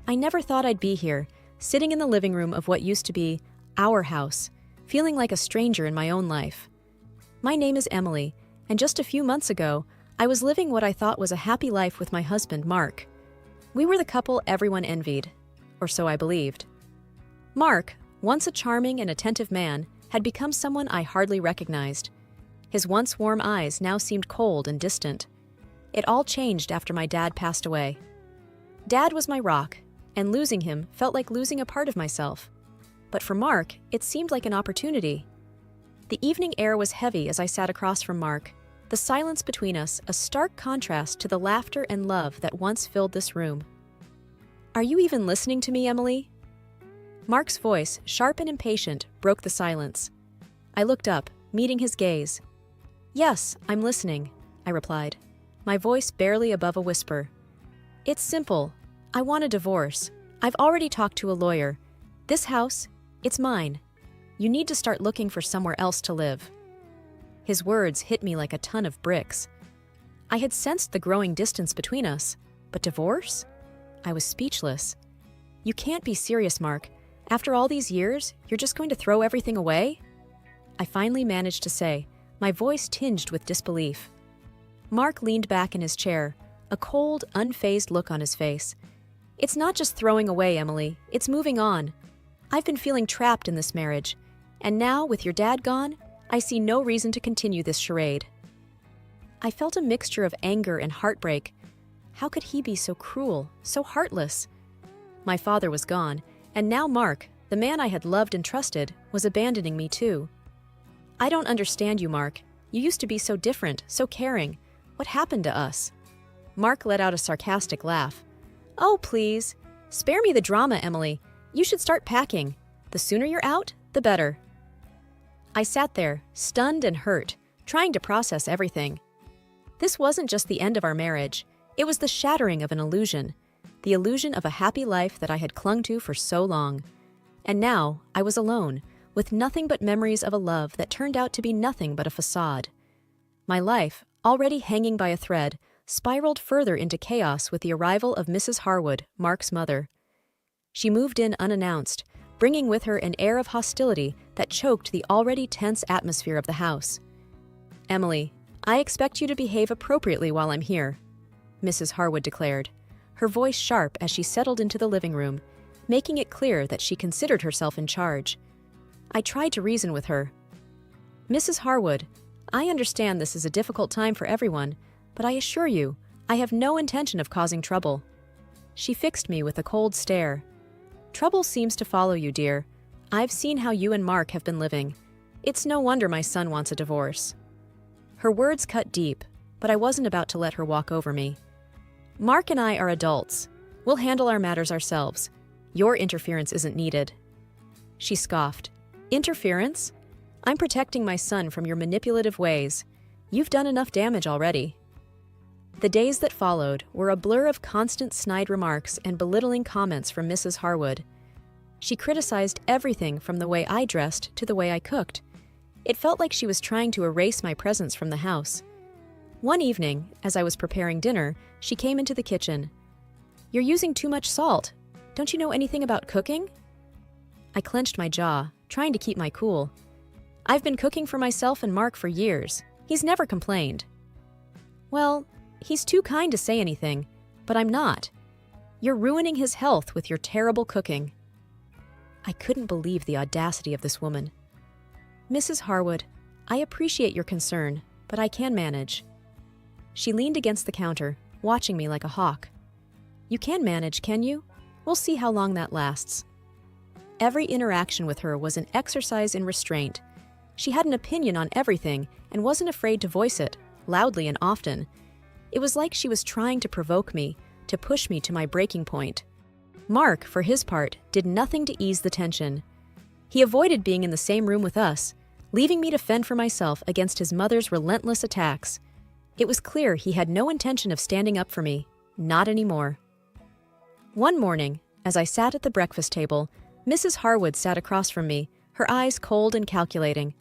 I never thought I'd be here, sitting in the living room of what used to be our house, feeling like a stranger in my own life. My name is Emily, and just a few months ago, I was living what I thought was a happy life with my husband, Mark. We were the couple everyone envied, or so I believed. Mark, once a charming and attentive man, had become someone I hardly recognized. His once warm eyes now seemed cold and distant. It all changed after my dad passed away. Dad was my rock, and losing him felt like losing a part of myself. But for Mark, it seemed like an opportunity. The evening air was heavy as I sat across from Mark, the silence between us a stark contrast to the laughter and love that once filled this room. "Are you even listening to me, Emily?" Mark's voice, sharp and impatient, broke the silence. I looked up, meeting his gaze. "Yes, I'm listening," I replied, my voice barely above a whisper. "It's simple. I want a divorce. I've already talked to a lawyer. This house, it's mine. You need to start looking for somewhere else to live." His words hit me like a ton of bricks. I had sensed the growing distance between us, but divorce? I was speechless. "You can't be serious, Mark. After all these years, you're just going to throw everything away?" I finally managed to say, my voice tinged with disbelief. Mark leaned back in his chair, a cold, unfazed look on his face. "It's not just throwing away, Emily. It's moving on. I've been feeling trapped in this marriage, and now, with your dad gone, I see no reason to continue this charade." I felt a mixture of anger and heartbreak. How could he be so cruel, so heartless? My father was gone, and now Mark, the man I had loved and trusted, was abandoning me too. "I don't understand you, Mark. You used to be so different, so caring. What happened to us?" Mark let out a sarcastic laugh. "Oh, please. Spare me the drama, Emily. You should start packing. The sooner you're out, the better." I sat there, stunned and hurt, trying to process everything. This wasn't just the end of our marriage. It was the shattering of an illusion, the illusion of a happy life that I had clung to for so long. And now I was alone, with nothing but memories of a love that turned out to be nothing but a facade. My life, already hanging by a thread, spiraled further into chaos with the arrival of Mrs. Harwood, Mark's mother. She moved in unannounced, bringing with her an air of hostility that choked the already tense atmosphere of the house. "Emily, I expect you to behave appropriately while I'm here," Mrs. Harwood declared, her voice sharp as she settled into the living room, making it clear that she considered herself in charge. I tried to reason with her. "Mrs. Harwood, I understand this is a difficult time for everyone, but I assure you, I have no intention of causing trouble." She fixed me with a cold stare. "Trouble seems to follow you, dear. I've seen how you and Mark have been living. It's no wonder my son wants a divorce." Her words cut deep, but I wasn't about to let her walk over me. "Mark and I are adults. We'll handle our matters ourselves. Your interference isn't needed." She scoffed. "Interference? I'm protecting my son from your manipulative ways. You've done enough damage already." The days that followed were a blur of constant snide remarks and belittling comments from Mrs. Harwood. She criticized everything from the way I dressed to the way I cooked. It felt like she was trying to erase my presence from the house. One evening, as I was preparing dinner, she came into the kitchen. "You're using too much salt. Don't you know anything about cooking?" I clenched my jaw, trying to keep my cool. "I've been cooking for myself and Mark for years. He's never complained." "Well, he's too kind to say anything, but I'm not. You're ruining his health with your terrible cooking." I couldn't believe the audacity of this woman. "Mrs. Harwood, I appreciate your concern, but I can manage." She leaned against the counter, watching me like a hawk. "You can manage, can you? We'll see how long that lasts." Every interaction with her was an exercise in restraint. She had an opinion on everything and wasn't afraid to voice it, loudly and often. It was like she was trying to provoke me, to push me to my breaking point. Mark, for his part, did nothing to ease the tension. He avoided being in the same room with us, leaving me to fend for myself against his mother's relentless attacks. It was clear he had no intention of standing up for me, not anymore. One morning, as I sat at the breakfast table, Mrs. Harwood sat across from me, her eyes cold and calculating.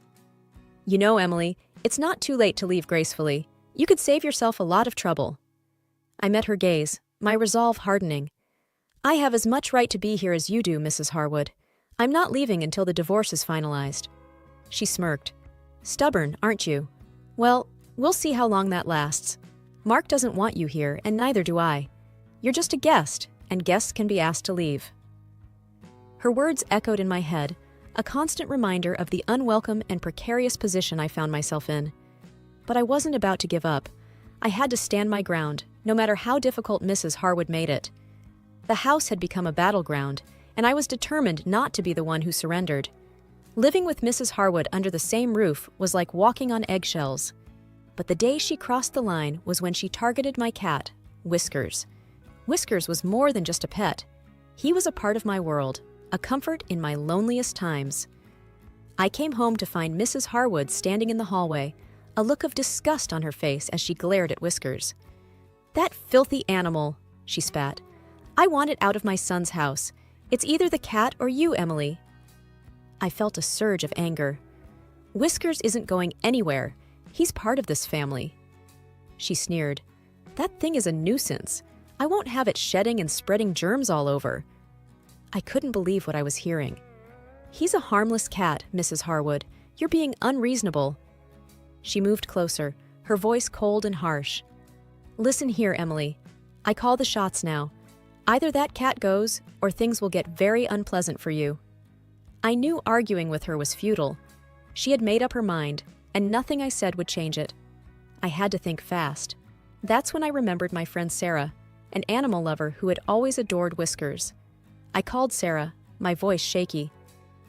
"You know, Emily, it's not too late to leave gracefully. You could save yourself a lot of trouble." I met her gaze, my resolve hardening. I have as much right to be here as you do, Mrs. Harwood. I'm not leaving until the divorce is finalized. She smirked. Stubborn, aren't you? Well, we'll see how long that lasts. Mark doesn't want you here, and neither do I. You're just a guest, and guests can be asked to leave. Her words echoed in my head, a constant reminder of the unwelcome and precarious position I found myself in. But I wasn't about to give up. I had to stand my ground, no matter how difficult Mrs. Harwood made it. The house had become a battleground, and I was determined not to be the one who surrendered. Living with Mrs. Harwood under the same roof was like walking on eggshells. But the day she crossed the line was when she targeted my cat, Whiskers. Whiskers was more than just a pet. He was a part of my world, a comfort in my loneliest times. I came home to find Mrs. Harwood standing in the hallway, a look of disgust on her face as she glared at Whiskers. That filthy animal, she spat. I want it out of my son's house. It's either the cat or you, Emily. I felt a surge of anger. Whiskers isn't going anywhere. He's part of this family. She sneered. That thing is a nuisance. I won't have it shedding and spreading germs all over. I couldn't believe what I was hearing. He's a harmless cat, Mrs. Harwood. You're being unreasonable. She moved closer, her voice cold and harsh. Listen here, Emily. I call the shots now. Either that cat goes, or things will get very unpleasant for you. I knew arguing with her was futile. She had made up her mind, and nothing I said would change it. I had to think fast. That's when I remembered my friend Sarah, an animal lover who had always adored Whiskers. I called Sarah, my voice shaky.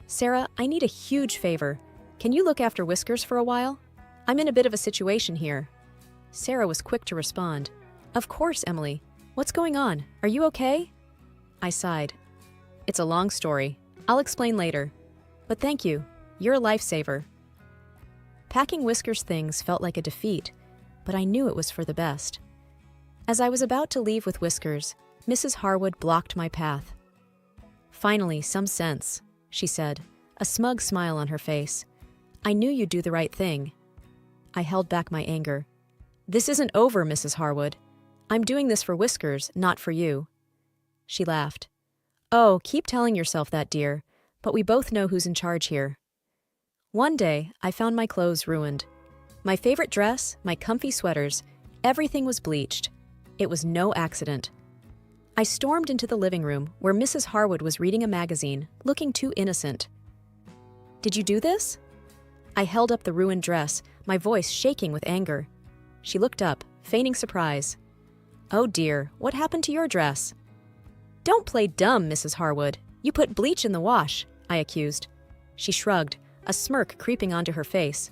Sarah, I need a huge favor. Can you look after Whiskers for a while? I'm in a bit of a situation here. Sarah was quick to respond. Of course, Emily. What's going on? Are you okay? I sighed. It's a long story. I'll explain later. But thank you. You're a lifesaver. Packing Whiskers' things felt like a defeat, but I knew it was for the best. As I was about to leave with Whiskers, Mrs. Harwood blocked my path. Finally, some sense, she said, a smug smile on her face. I knew you'd do the right thing. I held back my anger. This isn't over, Mrs. Harwood. I'm doing this for Whiskers, not for you. She laughed. Oh, keep telling yourself that, dear, but we both know who's in charge here. One day, I found my clothes ruined. My favorite dress, my comfy sweaters, everything was bleached. It was no accident. I stormed into the living room where Mrs. Harwood was reading a magazine, looking too innocent. Did you do this? I held up the ruined dress, my voice shaking with anger. She looked up, feigning surprise. Oh dear, what happened to your dress? Don't play dumb, Mrs. Harwood. You put bleach in the wash, I accused. She shrugged, a smirk creeping onto her face.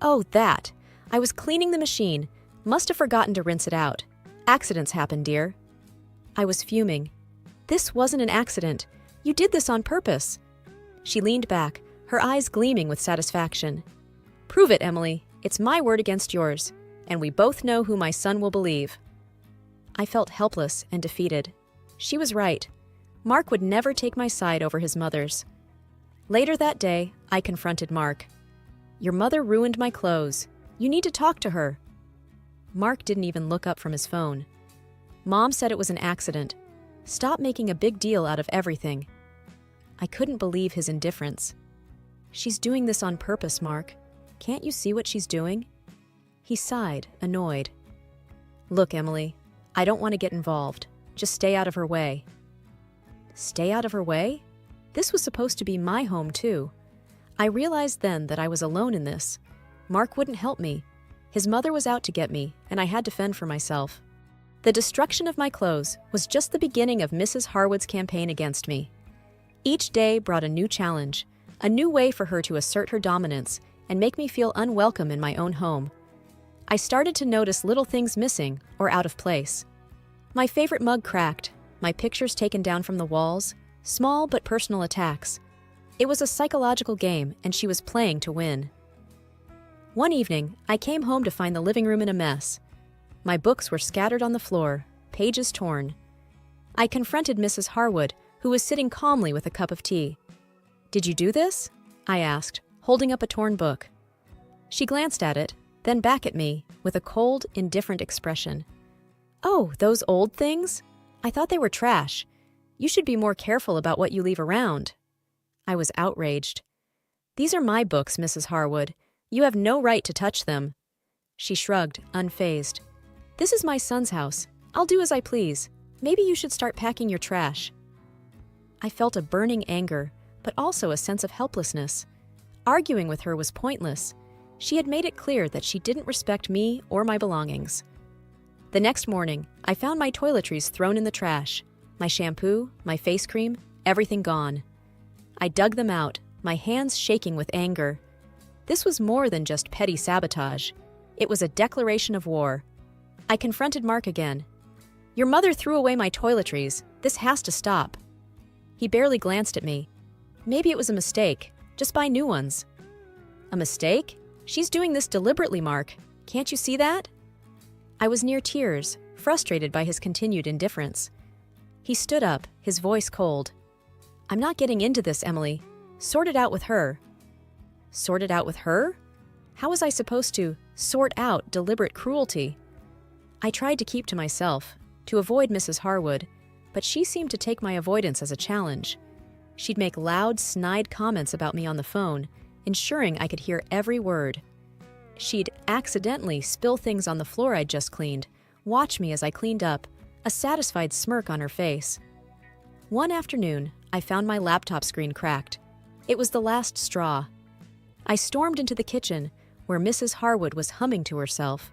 Oh, that. I was cleaning the machine. Must have forgotten to rinse it out. Accidents happen, dear. I was fuming. This wasn't an accident. You did this on purpose. She leaned back, her eyes gleaming with satisfaction. Prove it, Emily. It's my word against yours, and we both know who my son will believe. I felt helpless and defeated. She was right. Mark would never take my side over his mother's. Later that day, I confronted Mark. Your mother ruined my clothes. You need to talk to her. Mark didn't even look up from his phone. Mom said it was an accident. Stop making a big deal out of everything. I couldn't believe his indifference. She's doing this on purpose, Mark. Can't you see what she's doing? He sighed, annoyed. Look, Emily, I don't want to get involved. Just stay out of her way. Stay out of her way? This was supposed to be my home, too. I realized then that I was alone in this. Mark wouldn't help me. His mother was out to get me, and I had to fend for myself. The destruction of my clothes was just the beginning of Mrs. Harwood's campaign against me. Each day brought a new challenge, a new way for her to assert her dominance and make me feel unwelcome in my own home. I started to notice little things missing or out of place. My favorite mug cracked, my pictures taken down from the walls, small but personal attacks. It was a psychological game, and she was playing to win. One evening, I came home to find the living room in a mess. My books were scattered on the floor, pages torn. I confronted Mrs. Harwood, who was sitting calmly with a cup of tea. Did you do this? I asked, holding up a torn book. She glanced at it, then back at me, with a cold, indifferent expression. Oh, those old things? I thought they were trash. You should be more careful about what you leave around." I was outraged. "These are my books, Mrs. Harwood. You have no right to touch them." She shrugged, unfazed. "This is my son's house. I'll do as I please. Maybe you should start packing your trash." I felt a burning anger, but also a sense of helplessness. Arguing with her was pointless. She had made it clear that she didn't respect me or my belongings. The next morning, I found my toiletries thrown in the trash. My shampoo, my face cream, everything gone. I dug them out, my hands shaking with anger. This was more than just petty sabotage. It was a declaration of war. I confronted Mark again. "Your mother threw away my toiletries. This has to stop." He barely glanced at me. "Maybe it was a mistake. Just buy new ones." "A mistake? She's doing this deliberately, Mark. Can't you see that?" I was near tears, frustrated by his continued indifference. He stood up, his voice cold. "I'm not getting into this, Emily. Sort it out with her." Sort it out with her? How was I supposed to sort out deliberate cruelty? I tried to keep to myself, to avoid Mrs. Harwood, but she seemed to take my avoidance as a challenge. She'd make loud, snide comments about me on the phone, ensuring I could hear every word. She'd accidentally spill things on the floor I'd just cleaned, watch me as I cleaned up, a satisfied smirk on her face. One afternoon, I found my laptop screen cracked. It was the last straw. I stormed into the kitchen, where Mrs. Harwood was humming to herself.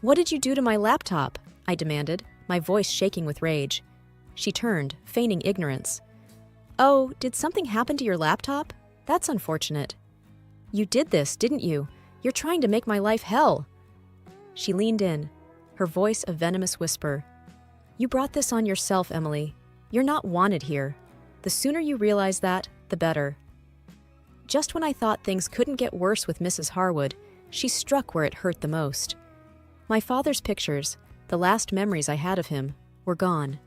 "What did you do to my laptop?" I demanded, my voice shaking with rage. She turned, feigning ignorance. "Oh, did something happen to your laptop? That's unfortunate." "You did this, didn't you? You're trying to make my life hell." She leaned in, her voice a venomous whisper. "You brought this on yourself, Emily. You're not wanted here. The sooner you realize that, the better." Just when I thought things couldn't get worse with Mrs. Harwood, she struck where it hurt the most. My father's pictures, the last memories I had of him, were gone.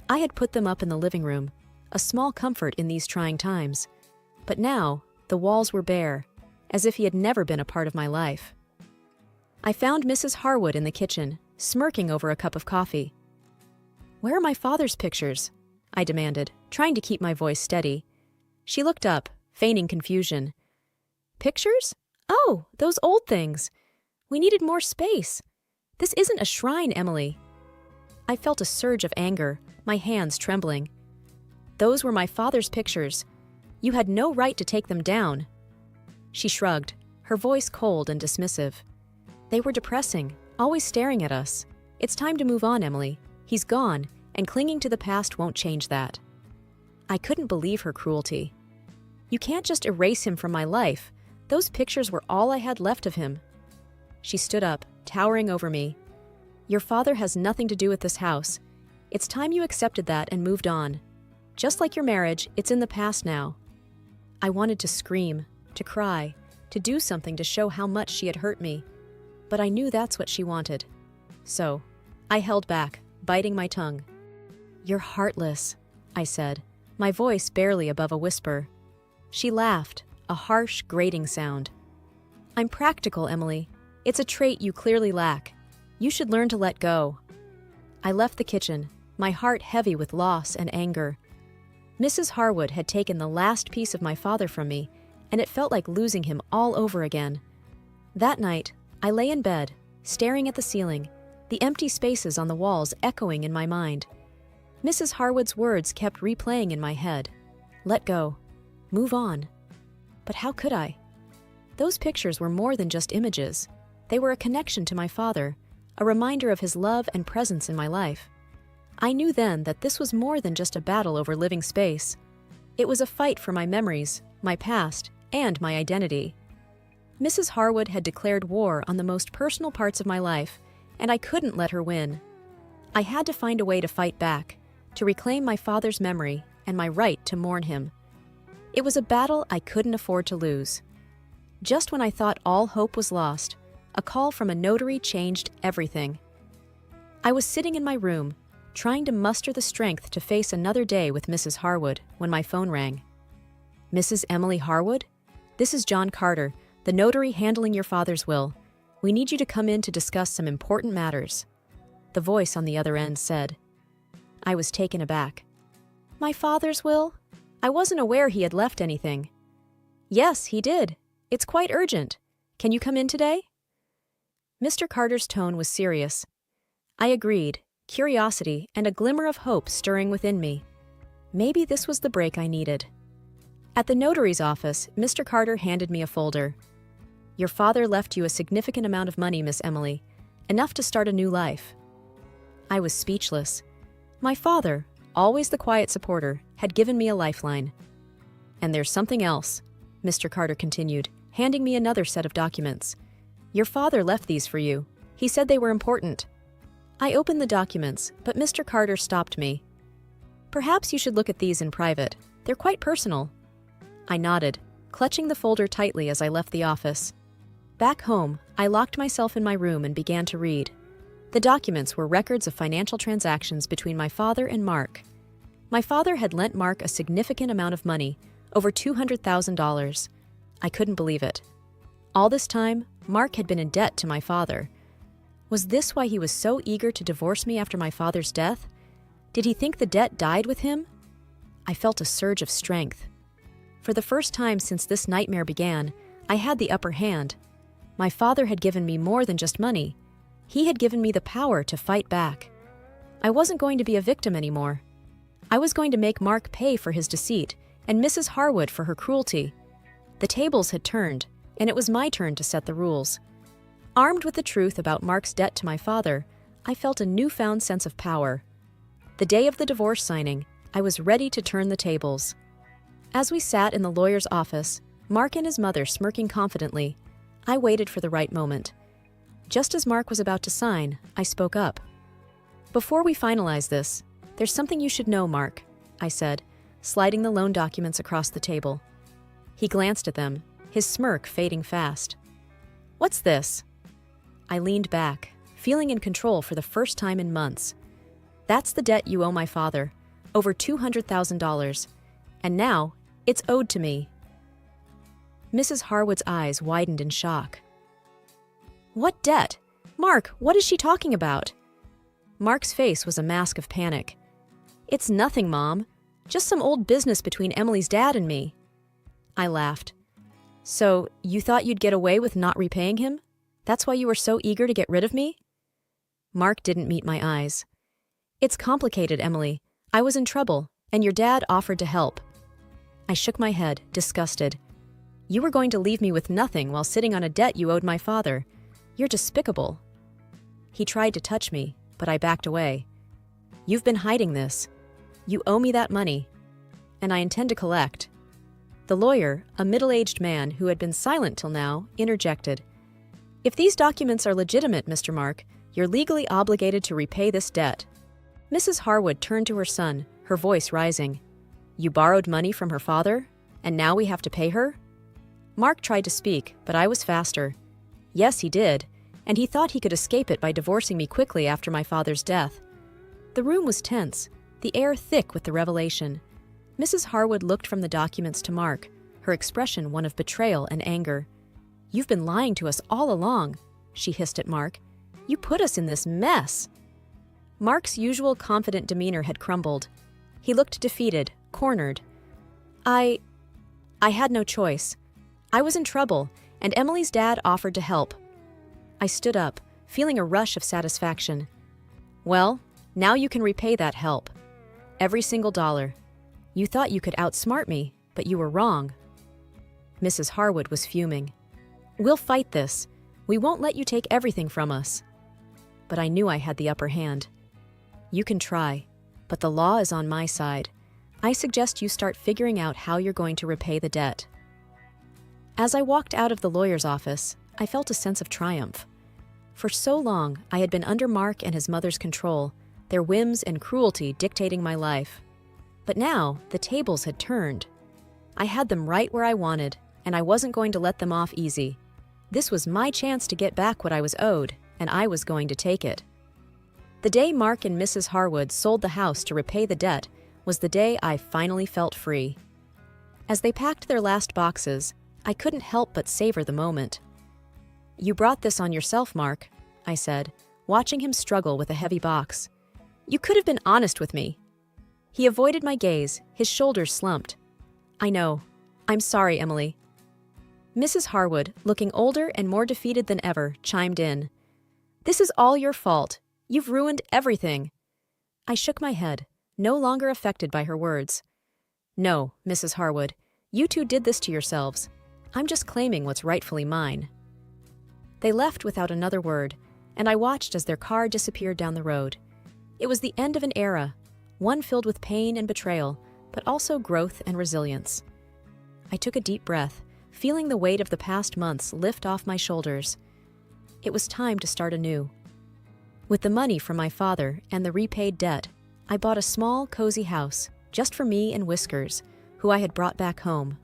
I had put them up in the living room, a small comfort in these trying times. But now, the walls were bare, as if he had never been a part of my life. I found Mrs. Harwood in the kitchen, smirking over a cup of coffee. "Where are my father's pictures?" I demanded, trying to keep my voice steady. She looked up, feigning confusion. "Pictures? Oh, those old things. We needed more space. This isn't a shrine, Emily." I felt a surge of anger, my hands trembling. "Those were my father's pictures. You had no right to take them down." She shrugged, her voice cold and dismissive. "They were depressing, always staring at us. It's time to move on, Emily. He's gone, and clinging to the past won't change that." I couldn't believe her cruelty. "You can't just erase him from my life. Those pictures were all I had left of him." She stood up, towering over me. "Your father has nothing to do with this house. It's time you accepted that and moved on. Just like your marriage, it's in the past now." I wanted to scream, to cry, to do something to show how much she had hurt me, but I knew that's what she wanted. So, I held back, biting my tongue. "You're heartless," I said, my voice barely above a whisper. She laughed, a harsh, grating sound. "I'm practical, Emily. It's a trait you clearly lack. You should learn to let go." I left the kitchen, my heart heavy with loss and anger. Mrs. Harwood had taken the last piece of my father from me, and it felt like losing him all over again. That night, I lay in bed, staring at the ceiling, the empty spaces on the walls echoing in my mind. Mrs. Harwood's words kept replaying in my head. Let go. Move on. But how could I? Those pictures were more than just images. They were a connection to my father, a reminder of his love and presence in my life. I knew then that this was more than just a battle over living space. It was a fight for my memories, my past, and my identity. Mrs. Harwood had declared war on the most personal parts of my life, and I couldn't let her win. I had to find a way to fight back, to reclaim my father's memory and my right to mourn him. It was a battle I couldn't afford to lose. Just when I thought all hope was lost, a call from a notary changed everything. I was sitting in my room, trying to muster the strength to face another day with Mrs. Harwood, when my phone rang. "Mrs. Emily Harwood? This is John Carter, the notary handling your father's will. We need you to come in to discuss some important matters," the voice on the other end said. I was taken aback. My father's will? I wasn't aware he had left anything. Yes, he did. It's quite urgent. Can you come in today? Mr. Carter's tone was serious. I agreed, curiosity and a glimmer of hope stirring within me. Maybe this was the break I needed. At the notary's office, Mr. Carter handed me a folder. Your father left you a significant amount of money, Miss Emily, enough to start a new life. I was speechless. My father, always the quiet supporter, had given me a lifeline. And there's something else, Mr. Carter continued, handing me another set of documents. Your father left these for you. He said they were important. I opened the documents, but Mr. Carter stopped me. Perhaps you should look at these in private. They're quite personal. I nodded, clutching the folder tightly as I left the office. Back home, I locked myself in my room and began to read. The documents were records of financial transactions between my father and Mark. My father had lent Mark a significant amount of money, over $200,000. I couldn't believe it. All this time, Mark had been in debt to my father. Was this why he was so eager to divorce me after my father's death? Did he think the debt died with him? I felt a surge of strength. For the first time since this nightmare began, I had the upper hand. My father had given me more than just money. He had given me the power to fight back. I wasn't going to be a victim anymore. I was going to make Mark pay for his deceit and Mrs. Harwood for her cruelty. The tables had turned, and it was my turn to set the rules. Armed with the truth about Mark's debt to my father, I felt a newfound sense of power. The day of the divorce signing, I was ready to turn the tables. As we sat in the lawyer's office, Mark and his mother smirking confidently, I waited for the right moment. Just as Mark was about to sign, I spoke up. Before we finalize this, there's something you should know, Mark, I said, sliding the loan documents across the table. He glanced at them, his smirk fading fast. What's this? I leaned back, feeling in control for the first time in months. That's the debt you owe my father, over $200,000, and now it's owed to me. Mrs. Harwood's eyes widened in shock. What debt? Mark, what is she talking about? Mark's face was a mask of panic. It's nothing, Mom. Just some old business between Emily's dad and me. I laughed. So, you thought you'd get away with not repaying him? That's why you were so eager to get rid of me? Mark didn't meet my eyes. It's complicated, Emily. I was in trouble, and your dad offered to help. I shook my head, disgusted. You were going to leave me with nothing while sitting on a debt you owed my father. You're despicable. He tried to touch me, but I backed away. You've been hiding this. You owe me that money, and I intend to collect. The lawyer, a middle-aged man who had been silent till now, interjected. If these documents are legitimate, Mr. Mark, you're legally obligated to repay this debt. Mrs. Harwood turned to her son, her voice rising. You borrowed money from her father, and now we have to pay her? Mark tried to speak, but I was faster. Yes, he did, and he thought he could escape it by divorcing me quickly after my father's death. The room was tense, the air thick with the revelation. Mrs. Harwood looked from the documents to Mark, her expression one of betrayal and anger. You've been lying to us all along, she hissed at Mark. You put us in this mess. Mark's usual confident demeanor had crumbled. He looked defeated, cornered. I had no choice. I was in trouble, and Emily's dad offered to help. I stood up, feeling a rush of satisfaction. Well, now you can repay that help. Every single dollar. You thought you could outsmart me, but you were wrong. Mrs. Harwood was fuming. We'll fight this. We won't let you take everything from us. But I knew I had the upper hand. You can try, but the law is on my side. I suggest you start figuring out how you're going to repay the debt. As I walked out of the lawyer's office, I felt a sense of triumph. For so long, I had been under Mark and his mother's control, their whims and cruelty dictating my life. But now, the tables had turned. I had them right where I wanted, and I wasn't going to let them off easy. This was my chance to get back what I was owed, and I was going to take it. The day Mark and Mrs. Harwood sold the house to repay the debt was the day I finally felt free. As they packed their last boxes, I couldn't help but savor the moment. You brought this on yourself, Mark, I said, watching him struggle with a heavy box. You could have been honest with me. He avoided my gaze, his shoulders slumped. I know. I'm sorry, Emily. Mrs. Harwood, looking older and more defeated than ever, chimed in. This is all your fault. You've ruined everything. I shook my head, no longer affected by her words. No, Mrs. Harwood, you two did this to yourselves. I'm just claiming what's rightfully mine. They left without another word, and I watched as their car disappeared down the road. It was the end of an era, one filled with pain and betrayal, but also growth and resilience. I took a deep breath, feeling the weight of the past months lift off my shoulders. It was time to start anew. With the money from my father and the repaid debt, I bought a small, cozy house, just for me and Whiskers, who I had brought back home.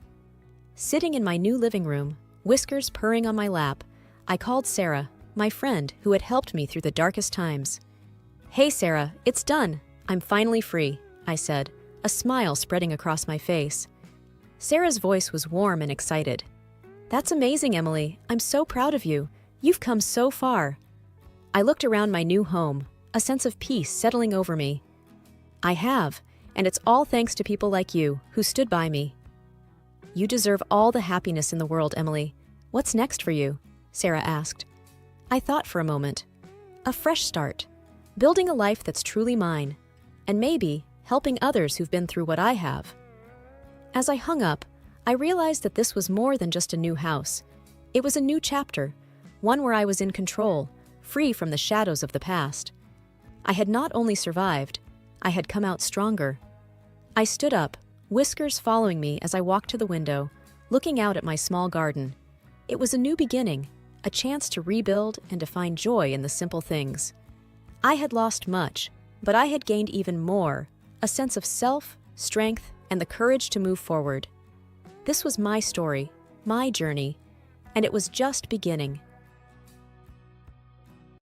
Sitting in my new living room, Whiskers purring on my lap, I called Sarah, my friend who had helped me through the darkest times. Hey Sarah, it's done. I'm finally free, I said, a smile spreading across my face. Sarah's voice was warm and excited. That's amazing, Emily. I'm so proud of you. You've come so far. I looked around my new home, a sense of peace settling over me. I have, and it's all thanks to people like you who stood by me. You deserve all the happiness in the world, Emily. What's next for you? Sarah asked. I thought for a moment. A fresh start, building a life that's truly mine, and maybe helping others who've been through what I have. As I hung up, I realized that this was more than just a new house. It was a new chapter, one where I was in control, free from the shadows of the past. I had not only survived, I had come out stronger. I stood up, Whiskers following me as I walked to the window, looking out at my small garden. It was a new beginning, a chance to rebuild and to find joy in the simple things. I had lost much, but I had gained even more, a sense of self, strength, and the courage to move forward. This was my story, my journey, and it was just beginning.